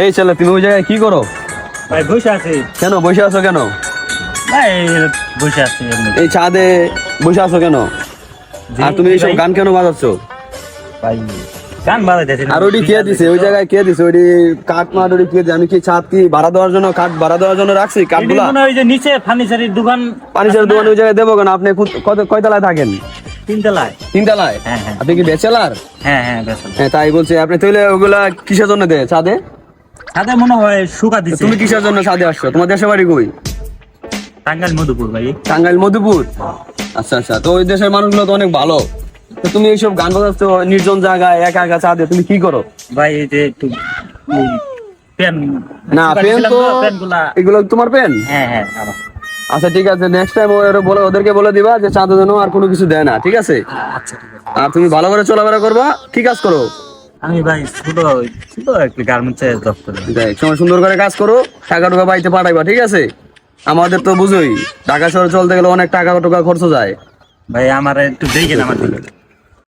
এই ছেলে, তুমি ওই জায়গায় কি করো? ভাই বসে আছি। কেন বসে আছো কেন? ভাই বসে আছি এমনি। এই ছাদে বসে আছো কেন? আর তুমি এইসব গান কেন বাজাচ্ছ? ভাই গান বাজাইতেছি। আর ওইটি কে দিছে? ওই জায়গায় কে দিছে? ওইটি কাঠ মাঠ ওইটি কে দিছে? আমি কি ছাদ কি ভাড়া দেওয়ার জন্য, কাঠ ভাড়া দেওয়ার জন্য রাখছি কাঠগুলা? ওই যে নিচে ফার্নিচারের দোকান, ফার্নিচারের দোকান ওই জায়গায় দেবো কেন? আপনি কয়তলায় থাকেন? 3 তলায়। 3 তলায়? হ্যাঁ হ্যাঁ। আপনি কি ব্যাচেলার? হ্যাঁ হ্যাঁ বেশ। হ্যাঁ, তাই বলছি। আপনি তাহলে ওগুলা কিসের জন্য দেয় ছাদে? সাথে মনে হয় শুকা দিছে। তুমি কিসের জন্য ছাদে আসছো? তোমার দেশের বাড়ি কই? টাঙ্গাইল মধুপুর ভাই। টাঙ্গাইল মধুপুর? আচ্ছা আচ্ছা, তো ওই দেশের মানুষগুলো তো অনেক ভালো। তো তুমি এইসব গান বাজাচ্ছ নির্জন জায়গায় একা একা ছাদে, তুমি কি করো? ভাই এই যে একটু পেন না, পেন তো এগুলো তোমার পেন? হ্যাঁ হ্যাঁ আমার। আচ্ছা ঠিক আছে, নেক্সট টাইম ওদেরকে বলে দিবা যে চাঁদের জন্য আর কোনো কিছু দেয় না, ঠিক আছে? আচ্ছা ঠিক আছে। আর তুমি ভালো করে চলাফেরা করবা। কি কাজ করো? আমি ভাই ছোট ছোট একটা গার্মেন্টসের দপ্তরে। দেখ, সময় সুন্দর করে কাজ করো, টাকা টুকা বাড়িতে পাঠাইবা, ঠিক আছে? আমাদের তো বুঝোই ঢাকা শহরে চলতে গেলে অনেক টাকা টুকা খরচ যায়। ভাই আমার একটু দেখেন আমার দিকে।